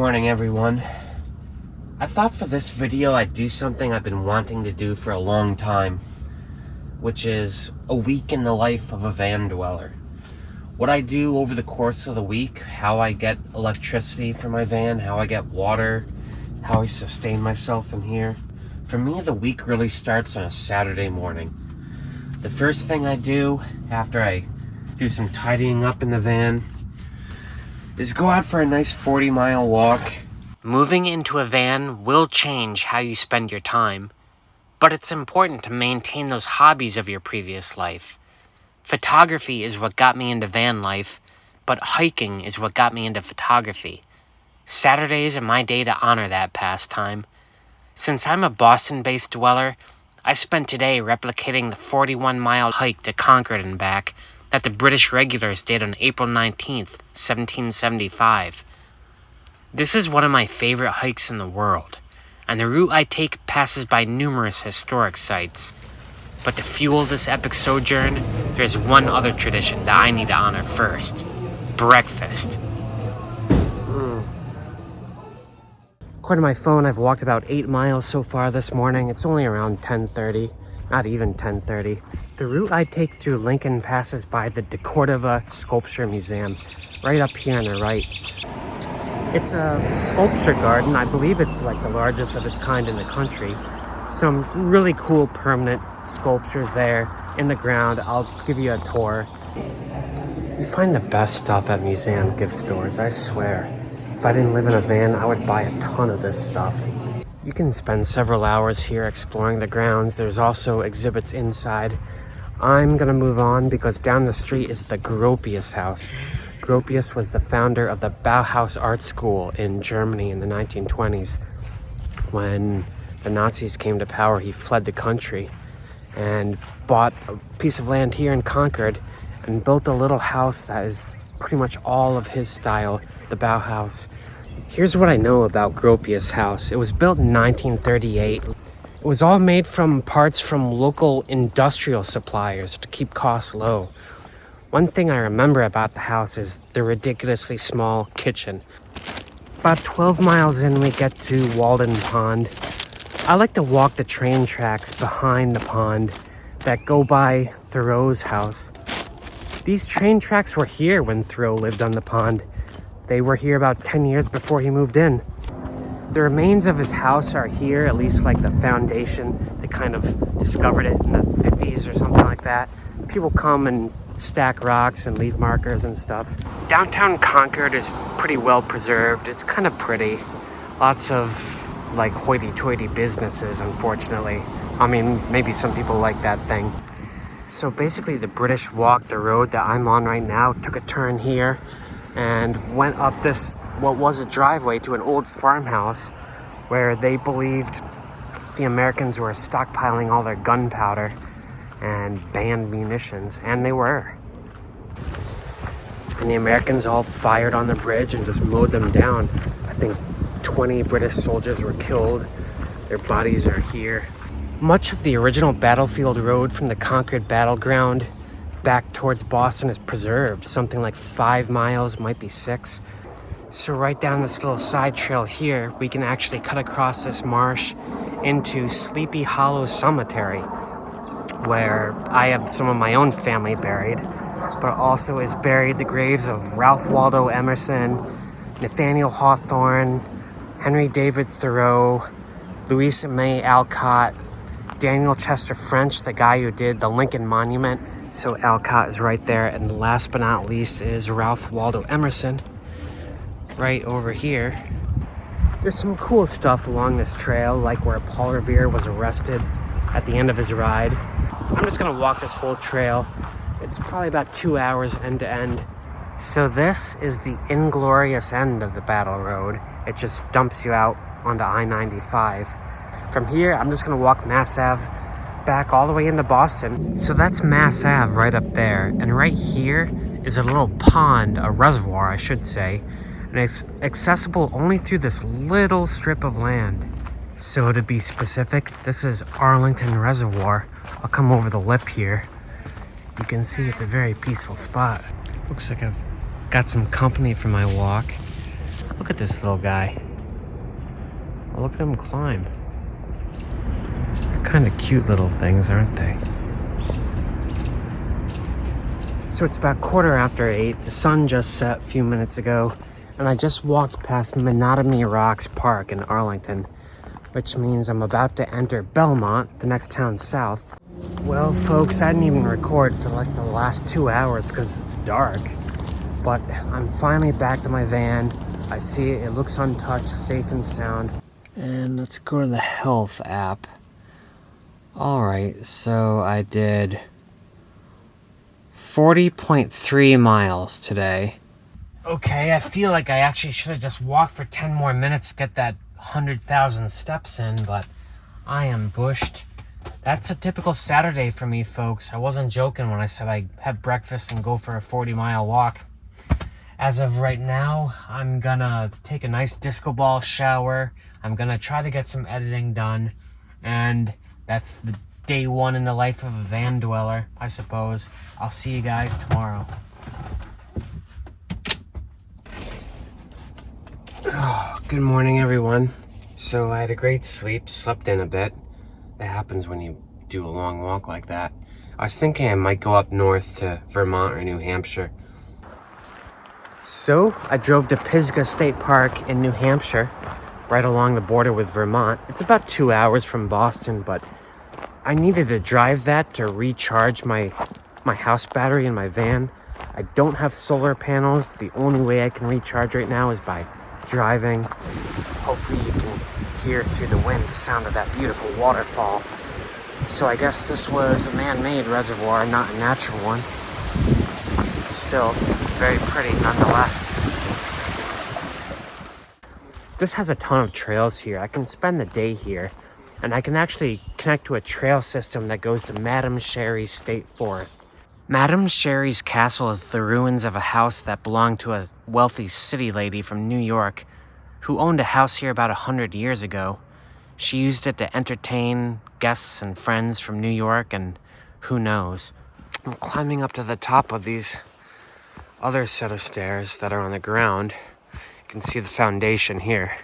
morning, everyone. I thought for this video I'd do something I've been wanting to do for a long time, which is a week in the life of a Vandweller. What I do over the course of the week, how I get electricity for my van, how I get water, how I sustain myself in here. For me, the week really starts on a Saturday morning. The first thing I do after I do some tidying up in the van is go out for a nice 40-mile walk. Moving into a van will change how you spend your time, but it's important to maintain those hobbies of your previous life. Photography is what got me into van life, but hiking is what got me into photography. Saturdays are my day to honor that pastime. Since I'm a Boston-based dweller, I spent today replicating the 41-mile hike to Concord and back that the British regulars did on April 19th, 1775. This is one of my favorite hikes in the world, and the route I take passes by numerous historic sites. But to fuel this epic sojourn, there's one other tradition that I need to honor first: breakfast. According to my phone, I've walked about 8 miles so far this morning. It's only around 10:30, not even 10:30. The route I take through Lincoln passes by the De Cordova Sculpture Museum, right up here on the right. It's a sculpture garden. I believe it's like the largest of its kind in the country. Some really cool permanent sculptures there in the ground. I'll give you a tour. You find the best stuff at museum gift stores, I swear. If I didn't live in a van, I would buy a ton of this stuff. You can spend several hours here exploring the grounds. There's also exhibits inside. I'm gonna move on because down the street is the Gropius house. Gropius was the founder of the Bauhaus art school in Germany in the 1920s. When the Nazis came to power, he fled the country and bought a piece of land here in Concord and built a little house that is pretty much all of his style, the Bauhaus. Here's what I know about Gropius house. It was built in 1938. It was all made from parts from local industrial suppliers to keep costs low. One thing I remember about the house is the ridiculously small kitchen. About 12 miles in, we get to Walden Pond. I like to walk the train tracks behind the pond that go by Thoreau's house. These train tracks were here when Thoreau lived on the pond. They were here about 10 years before he moved in. The remains of his house are here, at least like the foundation. They kind of discovered it in the 50s or something like that. People come and stack rocks and leave markers and stuff. Downtown Concord is pretty well preserved. It's kind of pretty. Lots of like hoity-toity businesses, unfortunately. I mean, maybe some people like that thing. So basically the British walked the road that I'm on right now, took a turn here, and went up this, what was a driveway to an old farmhouse where they believed the Americans were stockpiling all their gunpowder and banned munitions, and they were. And the Americans all fired on the bridge and just mowed them down. I think 20 British soldiers were killed. Their bodies are here. Much of the original battlefield road from the Concord battleground back towards Boston is preserved. Something like 5 miles, might be 6. So right down this little side trail here, we can actually cut across this marsh into Sleepy Hollow Cemetery, where I have some of my own family buried, but also is buried the graves of Ralph Waldo Emerson, Nathaniel Hawthorne, Henry David Thoreau, Louisa May Alcott, Daniel Chester French, the guy who did the Lincoln Monument. So Alcott is right there, and last but not least is Ralph Waldo Emerson, right over here. There's some cool stuff along this trail, like where Paul Revere was arrested at the end of his ride. I'm just gonna walk this whole trail. It's probably about 2 hours end to end. So this is the inglorious end of the Battle Road. It just dumps you out onto I-95. From here, I'm just gonna walk Mass Ave back all the way into Boston. So that's Mass Ave right up there. And right here is a little pond, a reservoir, I should say. And it's accessible only through this little strip of land. So to be specific, this is Arlington Reservoir. I'll come over the lip here. You can see it's a very peaceful spot. Looks like I've got some company for my walk. Look at this little guy. Look at him climb. They're kind of cute little things, aren't they? So it's about 8:15. The sun just set a few minutes ago, and I just walked past Menotomy Rocks Park in Arlington, which means I'm about to enter Belmont, the next town south. Well, folks, I didn't even record for like the last 2 hours because it's dark. But I'm finally back to my van. I see it looks untouched, safe and sound. And let's go to the health app. Alright, so I did 40.3 miles today. Okay, I feel like I actually should have just walked for 10 more minutes to get that 100,000 steps in, but I am bushed. That's a typical Saturday for me, folks. I wasn't joking when I said I have breakfast and go for a 40-mile walk. As of right now, I'm gonna take a nice disco ball shower. I'm gonna try to get some editing done, and that's the day one in the life of a Vandweller, I suppose. I'll see you guys tomorrow. Oh, good morning, everyone. So I had a great sleep, slept in a bit. That happens when you do a long walk like that. I was thinking I might go up north to Vermont or New Hampshire. So I drove to Pisgah State Park in New Hampshire, right along the border with Vermont. It's about 2 hours from Boston, but I needed to drive that to recharge my house battery in my van. I don't have solar panels. The only way I can recharge right now is by driving. Hopefully you can hear through the wind the sound of that beautiful waterfall. So I guess this was a man-made reservoir, not a natural one. Still very pretty nonetheless. This has a ton of trails here. I can spend the day here, and I can actually connect to a trail system that goes to Madame Sherry's State Forest. Madame Sherry's castle is the ruins of a house that belonged to a wealthy city lady from New York who owned a house here about 100 years ago. She used it to entertain guests and friends from New York, and who knows. I'm climbing up to the top of these other set of stairs that are on the ground. You can see the foundation here.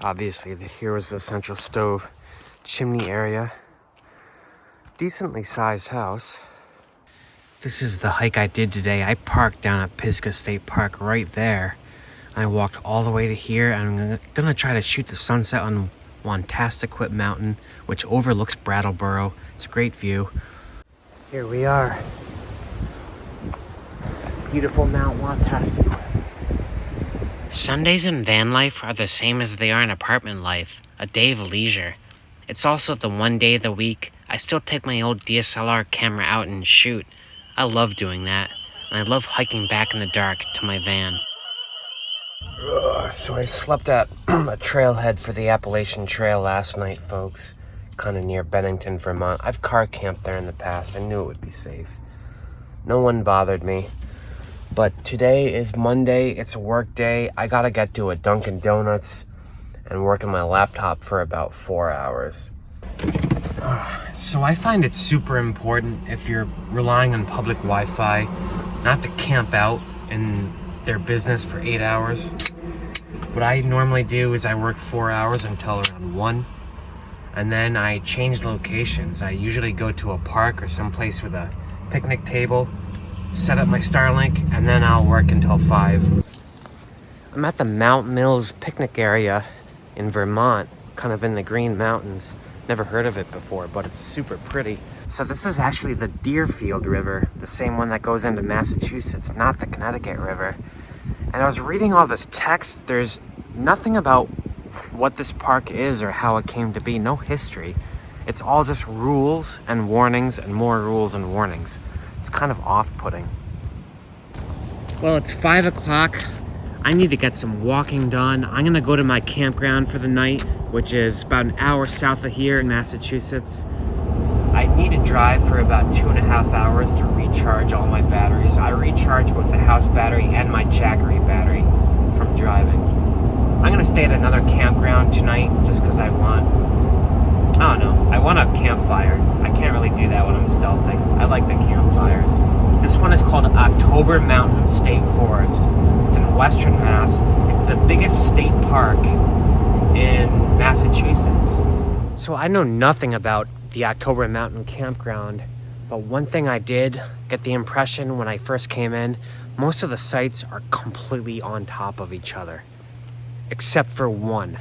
Obviously, here was the central stove chimney area. Decently sized house. This is the hike I did today. I parked down at Pisgah State Park right there. I walked all the way to here, and I'm gonna try to shoot the sunset on Wantastiquit Mountain, which overlooks Brattleboro. It's a great view. Here we are. Beautiful Mount Wantastiquit. Sundays in van life are the same as they are in apartment life, a day of leisure. It's also the one day of the week I still take my old DSLR camera out and shoot. I love doing that, and I love hiking back in the dark to my van. So I slept at a trailhead for the Appalachian Trail last night, folks. Kind of near Bennington, Vermont. I've car camped there in the past. I knew it would be safe. No one bothered me. But today is Monday. It's a work day. I gotta get to a Dunkin' Donuts and work on my laptop for about 4 hours. So I find it super important, if you're relying on public Wi-Fi, not to camp out in their business for 8 hours. What I normally do is I work 4 hours until around 1, and then I change locations. I usually go to a park or someplace with a picnic table, set up my Starlink, and then I'll work until 5. I'm at the Mount Mills picnic area in Vermont, kind of in the Green Mountains. Never heard of it before, but it's super pretty. So this is actually the Deerfield River, the same one that goes into Massachusetts, not the Connecticut River. And I was reading all this text. There's nothing about what this park is or how it came to be, no history. It's all just rules and warnings and more rules and warnings. It's kind of off-putting. Well, it's 5 o'clock. I need to get some walking done. I'm gonna go to my campground for the night, which is about an hour south of here in Massachusetts. I need to drive for about 2.5 hours to recharge all my batteries. I recharge both the house battery and my Jackery battery from driving. I'm gonna stay at another campground tonight just because I want a campfire. I can't really do that when I'm stealthing. I like the campfires. This one is called October Mountain State Forest. It's an Western Mass. It's the biggest state park in Massachusetts. So I know nothing about the October Mountain Campground, but one thing I did get the impression when I first came in, most of the sites are completely on top of each other, except for one.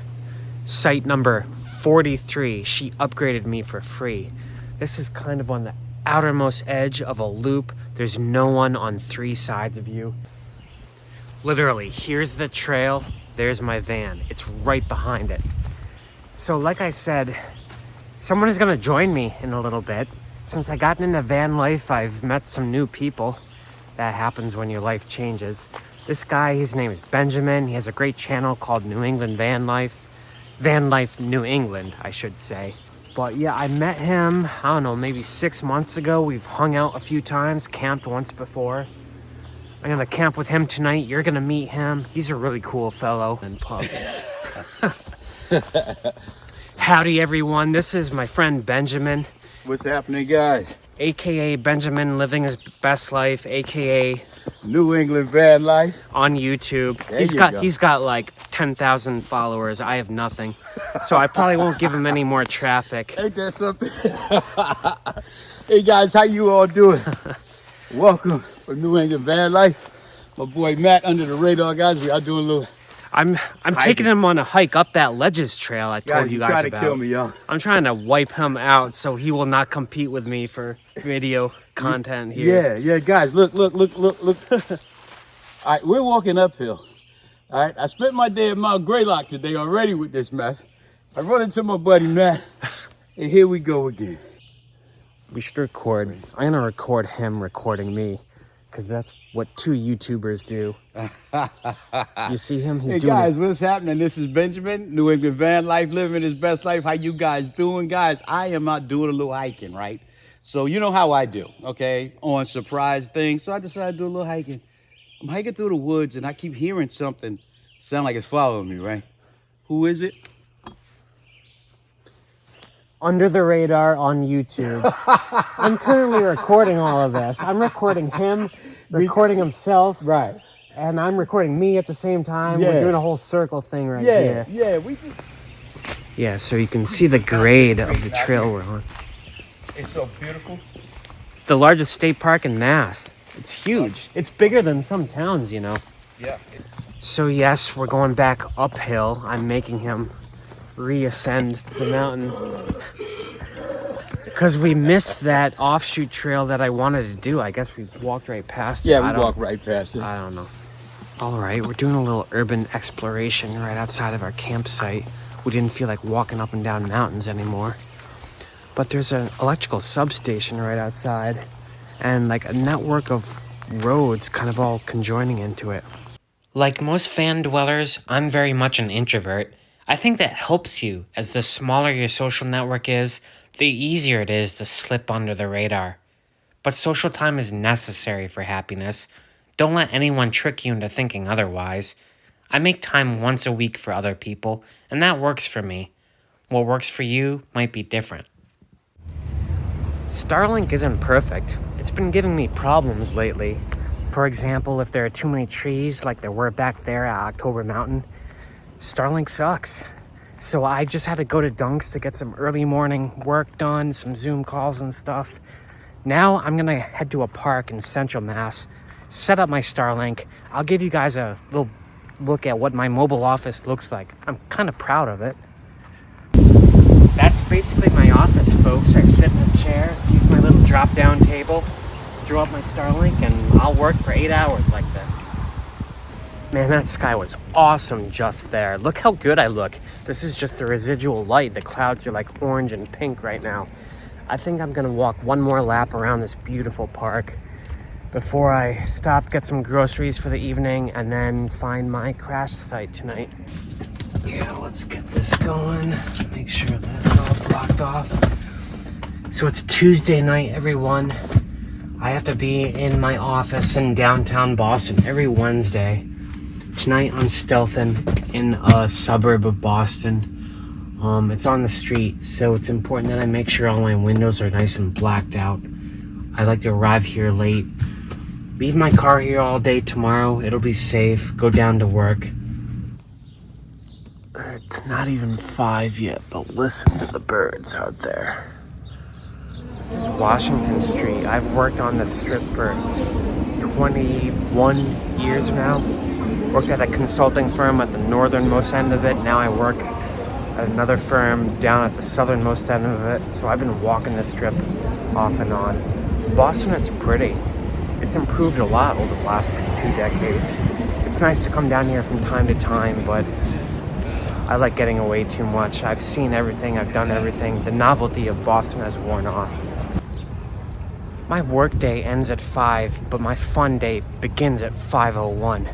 Site number 43, she upgraded me for free. This is kind of on the outermost edge of a loop. There's no one on 3 sides of you. Literally, here's the trail, there's my van. It's right behind it. So like I said, someone is gonna join me in a little bit. Since I got into van life, I've met some new people. That happens when your life changes. This guy, his name is Benjamin. He has a great channel called New England Van Life. Van Life New England, I should say. But yeah, I met him, I don't know, maybe 6 months ago. We've hung out a few times, camped once before. I'm gonna camp with him tonight. You're gonna meet him. He's a really cool fellow. And pub. Howdy everyone, this is my friend Benjamin. What's happening, guys? AKA Benjamin living his best life, AKA New England Van Life on YouTube. There He's got like 10,000 followers. I have nothing. So I probably won't give him any more traffic. Ain't that something? Hey guys, how you all doing? Welcome to New England Van Life. My boy Matt under the radar, guys. We are doing a little I'm taking him on a hike up that Ledges Trail I told you guys trying about. to kill me, y'all. I'm trying to wipe him out so he will not compete with me for video content here. Yeah, guys, look. All right, we're walking uphill. All right, I spent my day at Mount Greylock today already with this mess. I run into my buddy Matt, and here we go again. We should record. I'm gonna record him recording me, because that's what 2 YouTubers do. You see him? He's doing guys, what's happening? This is Benjamin, New England Van Life, living his best life. How you guys doing? Guys, I am out doing a little hiking, right? So you know how I do, okay? On surprise things. So I decided to do a little hiking. I'm hiking through the woods, and I keep hearing something sound like it's following me, right? Who is it? Under the radar on YouTube. I'm currently recording all of this. I'm recording him, recording himself. Right. And I'm recording me at the same time. Yeah. We're doing a whole circle thing right here. Yeah, so you can see the grade of the trail we're on. It's so beautiful. The largest state park in Mass. It's huge. It's bigger than some towns, you know. Yeah. So yes, we're going back uphill. I'm making him reascend the mountain. Because we missed that offshoot trail that I wanted to do. I guess we walked right past it. Yeah, we walked right past it. I don't know. All right, we're doing a little urban exploration right outside of our campsite. We didn't feel like walking up and down mountains anymore. But there's an electrical substation right outside and like a network of roads kind of all conjoining into it. Like most fan dwellers, I'm very much an introvert. I think that helps you, as the smaller your social network is, the easier it is to slip under the radar. But social time is necessary for happiness. Don't let anyone trick you into thinking otherwise. I make time once a week for other people, and that works for me. What works for you might be different. Starlink isn't perfect. It's been giving me problems lately. For example, if there are too many trees like there were back there at October Mountain, Starlink sucks. So I just had to go to Dunks to get some early morning work done, some Zoom calls and stuff. Now I'm gonna head to a park in Central Mass, set up my Starlink. I'll give you guys a little look at what my mobile office looks like. I'm kind of proud of it. That's basically my office, folks. I sit in a chair, use my little drop-down table, throw up my Starlink, and I'll work for 8 hours like this. Man, that sky was awesome just there. Look how good I look. This is just the residual light. The clouds are like orange and pink right now. I think I'm gonna walk one more lap around this beautiful park before I stop, get some groceries for the evening, and then find my crash site tonight. Yeah, let's get this going. Make sure that's all blocked off. So it's Tuesday night, everyone. I have to be in my office in downtown Boston every Wednesday. Tonight I'm stealthing in a suburb of Boston. It's on the street, so it's important that I make sure all my windows are nice and blacked out. I like to arrive here late, Leave my car here all day tomorrow. It'll be safe. Go down to work. It's not even 5 yet, but listen to the birds out there. This is Washington Street. I've worked on this strip for 21 years now. Worked at a consulting firm at the northernmost end of it. Now I work at another firm down at the southernmost end of it. So I've been walking this strip off and on. Boston is pretty. It's improved a lot over the last 2 decades. It's nice to come down here from time to time, but I like getting away too much. I've seen everything, I've done everything. The novelty of Boston has worn off. My work day ends at 5, but my fun day begins at 5:01.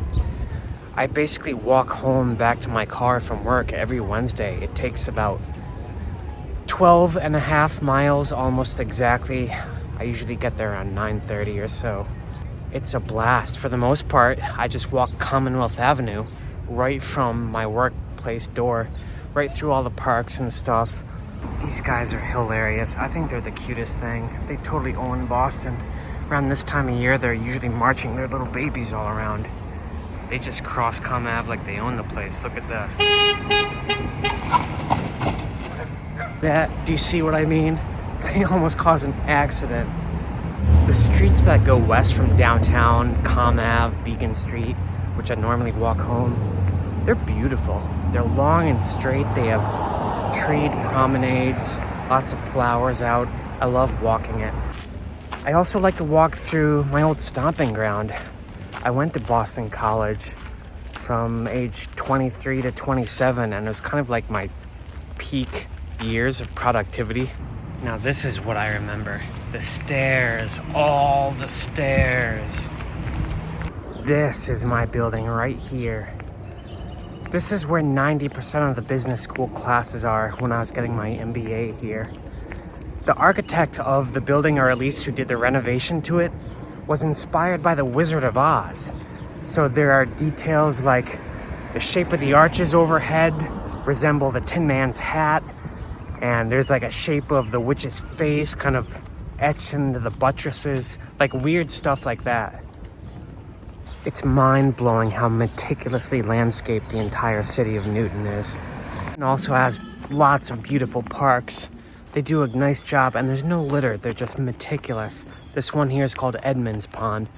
I basically walk home back to my car from work every Wednesday. It takes about 12 and a half miles, almost exactly. I usually get there around 9:30 or so. It's a blast. For the most part, I just walk Commonwealth Avenue right from my workplace door, right through all the parks and stuff. These guys are hilarious. I think they're the cutest thing. They totally own Boston. Around this time of year, they're usually marching their little babies all around. They just cross Com Ave like they own the place. Look at this. Do you see what I mean? They almost cause an accident. The streets that go west from downtown, Com Ave, Beacon Street, which I normally walk home, they're beautiful. They're long and straight. They have treed promenades, lots of flowers out. I love walking it. I also like to walk through my old stomping ground. I went to Boston College from age 23 to 27, and it was kind of like my peak years of productivity. Now this is what I remember. The stairs, all the stairs. This is my building right here. This is where 90% of the business school classes are when I was getting my MBA here. The architect of the building, or at least who did the renovation to it, was inspired by the Wizard of Oz. So there are details like the shape of the arches overhead resemble the Tin Man's hat, and there's like a shape of the witch's face kind of etched into the buttresses, like weird stuff like that. It's mind-blowing how meticulously landscaped the entire city of Newton is. It also has lots of beautiful parks. They do a nice job, and there's no litter. They're just meticulous. This one here is called Edmonds Pond.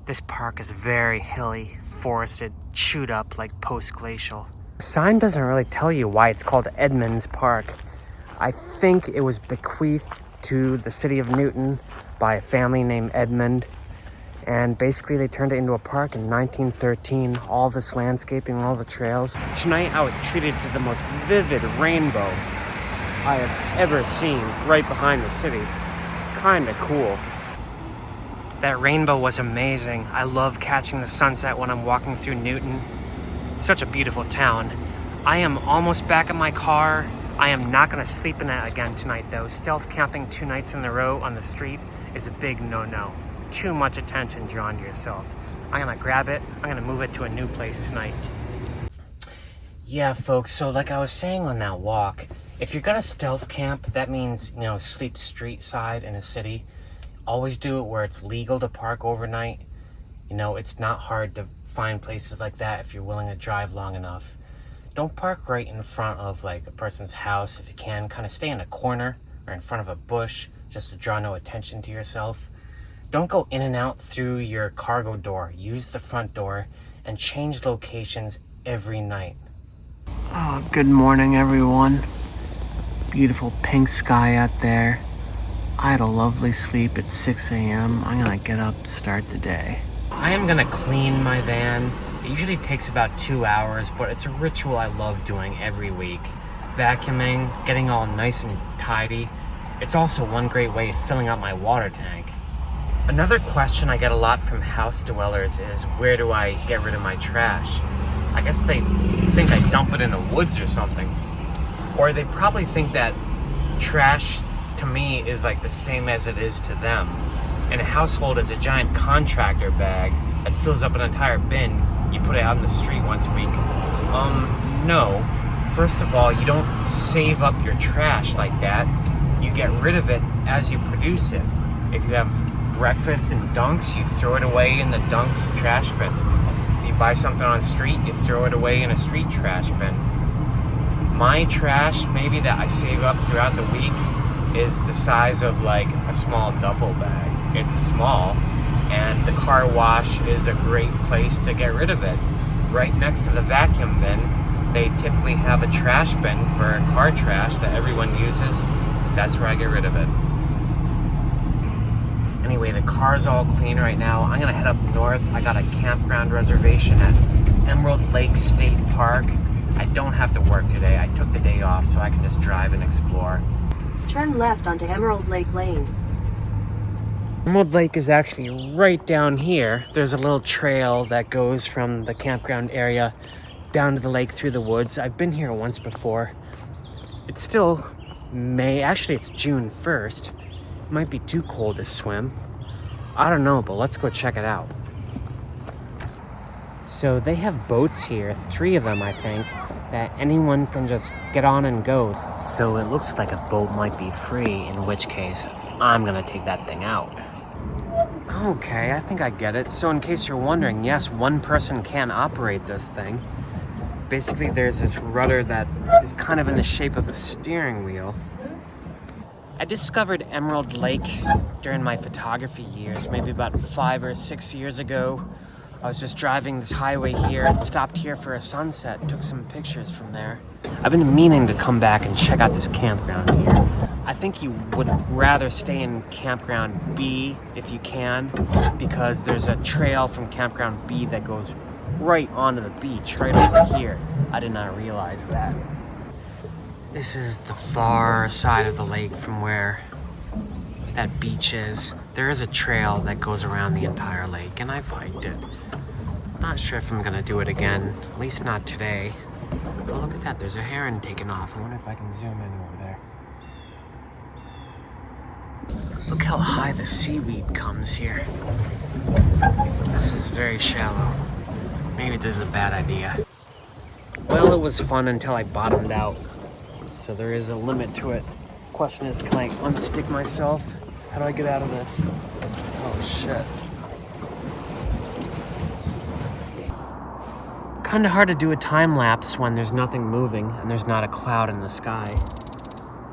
This park is very hilly, forested, chewed up like post-glacial. The sign doesn't really tell you why it's called Edmonds Park. I think it was bequeathed to the city of Newton by a family named Edmund. And basically they turned it into a park in 1913. All this landscaping, all the trails. Tonight I was treated to the most vivid rainbow I have ever seen right behind the city. Kinda cool. That rainbow was amazing. I love catching the sunset when I'm walking through Newton. It's such a beautiful town. I am almost back at my car. I am not gonna sleep in it again tonight though. Stealth camping 2 nights in a row on the street is a big no-no. Too much attention drawn to yourself. I'm gonna grab it. I'm gonna move it to a new place tonight. Yeah, folks, so like I was saying on that walk, if you're gonna stealth camp, that means, sleep street side in a city. Always do it where it's legal to park overnight. It's not hard to find places like that if you're willing to drive long enough. Don't park right in front of like a person's house. If you can, kind of stay in a corner or in front of a bush just to draw no attention to yourself. Don't go in and out through your cargo door. Use the front door and change locations every night. Oh, good morning, everyone. Beautiful pink sky out there. I had a lovely sleep at 6 a.m. I'm gonna get up, start the day. I am gonna clean my van. It usually takes about 2 hours, but it's a ritual I love doing every week. Vacuuming, getting all nice and tidy. It's also one great way of filling up my water tank. Another question I get a lot from house dwellers is, where do I get rid of my trash? I guess they think I dump it in the woods or something. Or they probably think that trash to me is like the same as it is to them. In a household, it's a giant contractor bag that fills up an entire bin. You put it out in the street once a week. No. First of all, you don't save up your trash like that. You get rid of it as you produce it. If you have breakfast in Dunks, you throw it away in the Dunks trash bin. If you buy something on the street, you throw it away in a street trash bin. My trash, maybe that I save up throughout the week, is the size of like a small duffel bag. It's small, and the car wash is a great place to get rid of it. Right next to the vacuum bin, they typically have a trash bin for car trash that everyone uses. That's where I get rid of it. Anyway, the car's all clean right now. I'm gonna head up north. I got a campground reservation at Emerald Lake State Park. I don't have to work today. I took the day off so I can just drive and explore. Turn left onto Emerald Lake Lane. Emerald Lake is actually right down here. There's a little trail that goes from the campground area down to the lake through the woods. I've been here once before. It's still May. Actually, it's June 1st. It might be too cold to swim. I don't know, but let's go check it out. So they have boats here, 3 of them, I think, that anyone can just get on and go. So it looks like a boat might be free, in which case I'm gonna take that thing out. Okay, I think I get it. So in case you're wondering, yes, one person can operate this thing. Basically, there's this rudder that is kind of in the shape of a steering wheel. I discovered Emerald Lake during my photography years, maybe about 5 or 6 years ago. I was just driving this highway here and stopped here for a sunset and took some pictures from there. I've been meaning to come back and check out this campground here. I think you would rather stay in campground B if you can, because there's a trail from campground B that goes right onto the beach, right over here. I did not realize that. This is the far side of the lake from where that beach is. There is a trail that goes around the entire lake, and I've hiked it. Not sure if I'm gonna do it again, at least not today. But look at that, there's a heron taking off. I wonder if I can zoom in over there. Look how high the seaweed comes here. This is very shallow. Maybe this is a bad idea. Well, it was fun until I bottomed out. So there is a limit to it. Question is, can I unstick myself? How do I get out of this? Oh shit. Kinda hard to do a time lapse when there's nothing moving and there's not a cloud in the sky.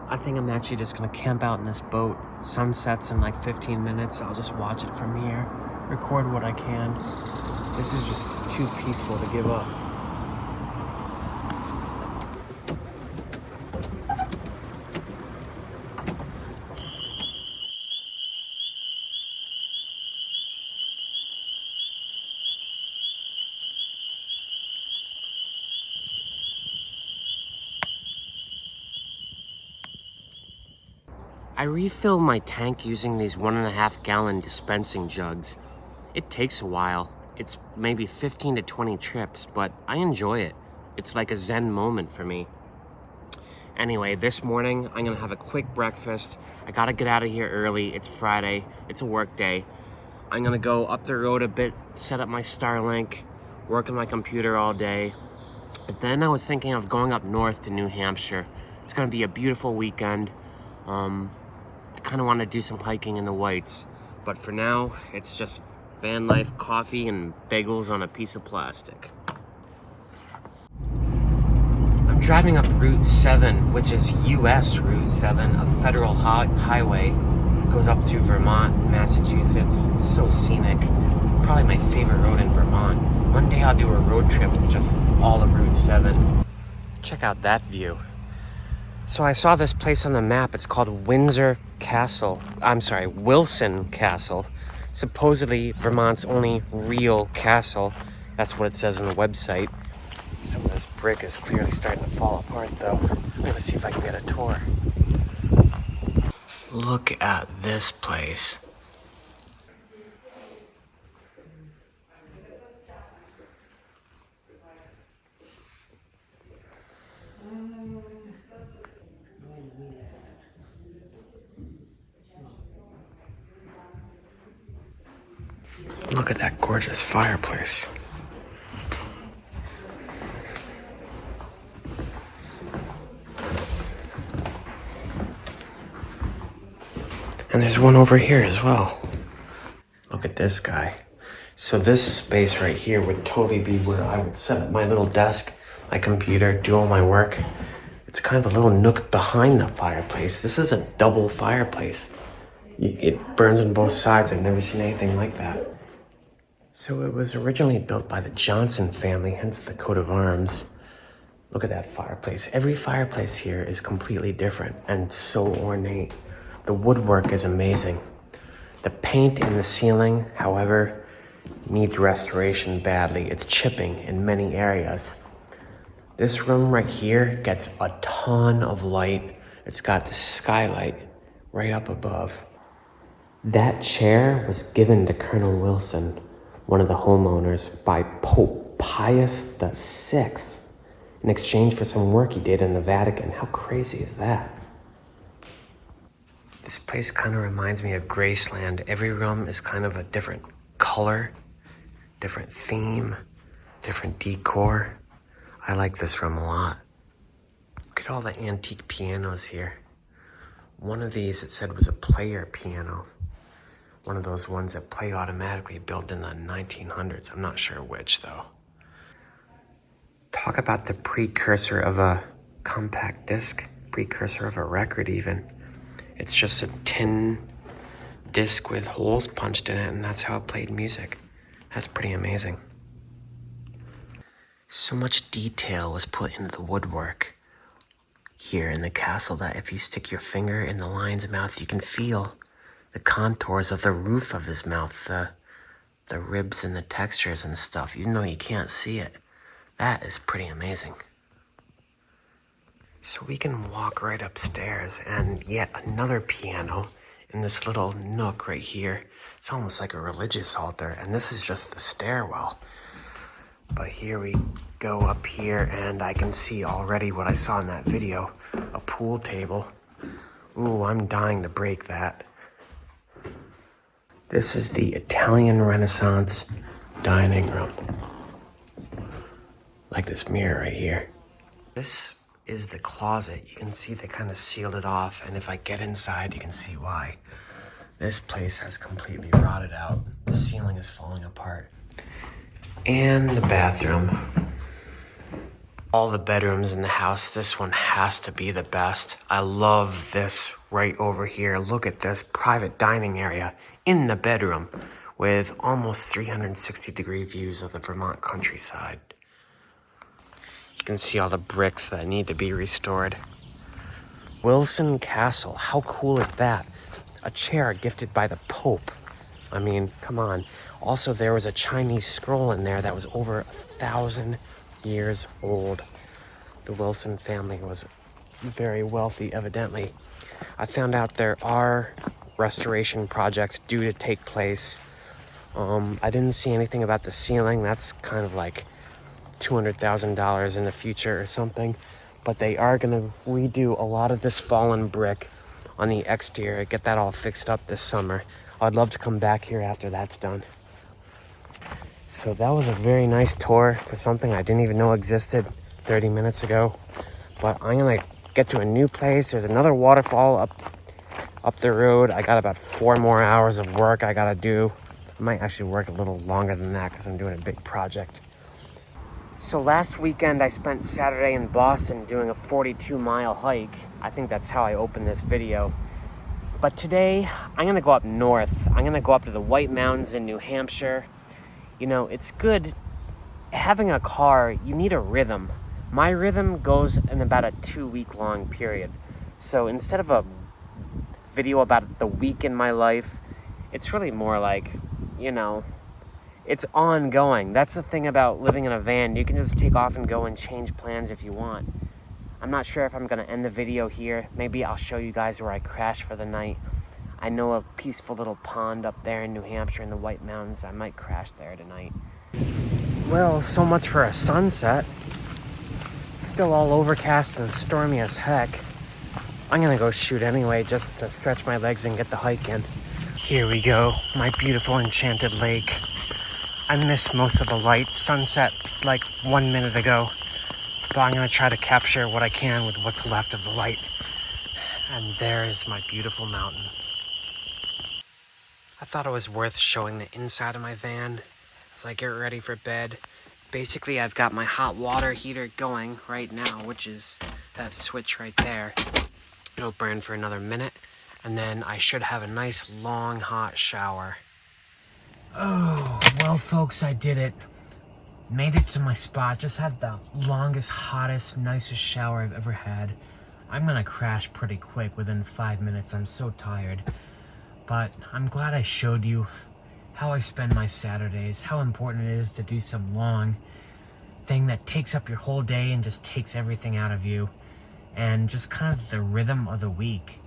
I think I'm actually just gonna camp out in this boat. Sunsets in like 15 minutes. I'll just watch it from here, record what I can. This is just too peaceful to give up. I refill my tank using these 1.5 gallon dispensing jugs. It takes a while. It's maybe 15 to 20 trips, but I enjoy it. It's like a zen moment for me. Anyway, this morning I'm gonna have a quick breakfast. I gotta get out of here early. It's Friday, it's a work day. I'm gonna go up the road a bit, set up my Starlink, work on my computer all day. But then I was thinking of going up north to New Hampshire. It's gonna be a beautiful weekend. I kind of want to do some hiking in the Whites, but for now, it's just van life, coffee, and bagels on a piece of plastic. I'm driving up Route 7, which is US Route 7, a federal highway. It goes up through Vermont, Massachusetts. It's so scenic. Probably my favorite road in Vermont. One day I'll do a road trip with just all of Route 7. Check out that view. So I saw this place on the map. It's called Wilson Castle. Supposedly Vermont's only real castle. That's what it says on the website. Some of this brick is clearly starting to fall apart though. I'm gonna see if I can get a tour. Look at this place. Look at that gorgeous fireplace. And And there's one over here as well. Look at this guy. So this space right here would totally be where I would set up my little desk, my computer, do all my work. It's kind of a little nook behind the fireplace. This is a double fireplace. It burns on both sides. I've never seen anything like that. So it was originally built by the Johnson family, hence the coat of arms. Look at that fireplace. Every fireplace here is completely different and so ornate. The woodwork is amazing. The paint in the ceiling, however, needs restoration badly. It's chipping in many areas. This room right here gets a ton of light. It's got the skylight right up above. That chair was given to Colonel Wilson, one of the homeowners, by Pope Pius VI in exchange for some work he did in the Vatican. How crazy is that? This place kind of reminds me of Graceland. Every room is kind of a different color, different theme, different decor. I like this room a lot. Look at all the antique pianos here. One of these, it said, was a player piano. One of those ones that play automatically, built in the 1900s. I'm not sure which, though. Talk about the precursor of a compact disc, precursor of a record even. It's just a tin disc with holes punched in it, and that's how it played music. That's pretty amazing. So much detail was put into the woodwork here in the castle that if you stick your finger in the lion's mouth, you can feel the contours of the roof of his mouth, the ribs and the textures and stuff, even though you can't see it. That is pretty amazing. So we can walk right upstairs, and yet another piano in this little nook right here. It's almost like a religious altar, and this is just the stairwell. But here we go up here, and I can see already what I saw in that video, a pool table. Ooh, I'm dying to break that. This is the Italian Renaissance dining room. Like this mirror right here. This is the closet. You can see they kind of sealed it off, and if I get inside, you can see why. This place has completely rotted out. The ceiling is falling apart. And the bathroom. All the bedrooms in the house, this one has to be the best. I love this right over here. Look at this private dining area in the bedroom with almost 360-degree views of the Vermont countryside. You can see all the bricks that need to be restored. Wilson Castle, how cool is that? A chair gifted by the Pope. I mean, come on. Also, there was a Chinese scroll in there that was over 1,000 years old. The Wilson family was very wealthy, evidently. I found out there are restoration projects due to take place. I didn't see anything about the ceiling. That's kind of like $200,000 in the future or something. But they are going to redo a lot of this fallen brick on the exterior, get that all fixed up this summer. I'd love to come back here after that's done. So that was a very nice tour for something I didn't even know existed 30 minutes ago. But I'm gonna get to a new place. There's another waterfall up the road. I got about 4 more hours of work I gotta do. I might actually work a little longer than that because I'm doing a big project. So last weekend I spent Saturday in Boston doing a 42-mile hike. I think that's how I opened this video. But today I'm gonna go up north. I'm gonna go up to the White Mountains in New Hampshire. You know, it's good having a car. You need a rhythm. My rhythm goes in about a 2-week-long period. So instead of a video about the week in my life, it's really more like, you know, it's ongoing. That's the thing about living in a van. You can just take off and go and change plans if you want. I'm not sure if I'm going to end the video here. Maybe I'll show you guys where I crashed for the night. I know a peaceful little pond up there in New Hampshire in the White Mountains. I might crash there tonight. Well, so much for a sunset. It's still all overcast and stormy as heck. I'm gonna go shoot anyway, just to stretch my legs and get the hike in. Here we go, my beautiful enchanted lake. I missed most of the light. Sunset like 1 minute ago. But I'm gonna try to capture what I can with what's left of the light. And there is my beautiful mountain. thought it was worth showing the inside of my van as I get ready for bed. Basically, I've got my hot water heater going right now, which is that switch right there. It'll burn for another minute, and then I should have a nice long hot shower. Oh, well folks, I did it. Made it to my spot, just had the longest, hottest, nicest shower I've ever had. I'm gonna crash pretty quick within 5 minutes, I'm so tired. But I'm glad I showed you how I spend my Saturdays, how important it is to do some long thing that takes up your whole day and just takes everything out of you. And just kind of the rhythm of the week.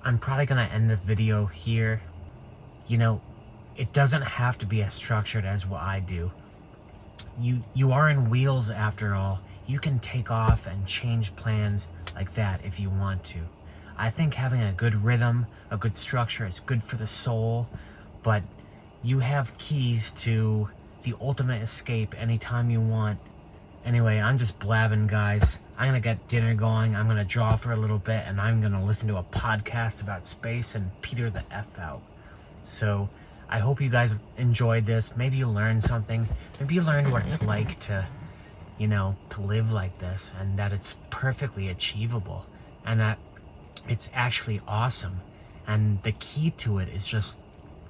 I'm probably gonna end the video here. You know, it doesn't have to be as structured as what I do. You are in wheels after all. You can take off and change plans like that if you want to. I think having a good rhythm, a good structure is good for the soul, but you have keys to the ultimate escape anytime you want. Anyway, I'm just blabbing, guys. I'm gonna get dinner going, I'm gonna draw for a little bit, and I'm gonna listen to a podcast about space and peter the F out. So, I hope you guys enjoyed this. Maybe you learned something. Maybe you learned what it's like to, you know, to live like this, and that it's perfectly achievable, and that it's actually awesome. And the key to it is just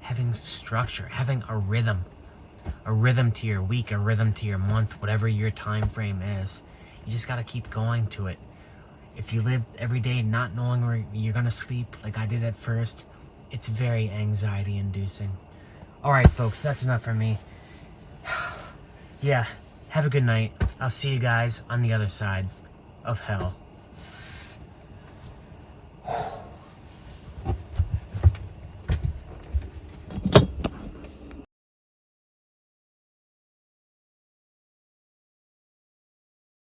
having structure, having a rhythm to your week, a rhythm to your month, whatever your time frame is. You just gotta keep going to it. If you live every day not knowing where you're gonna sleep, like I did at first, it's very anxiety inducing. Alright folks, that's enough for me. Yeah, have a good night. I'll see you guys on the other side of hell.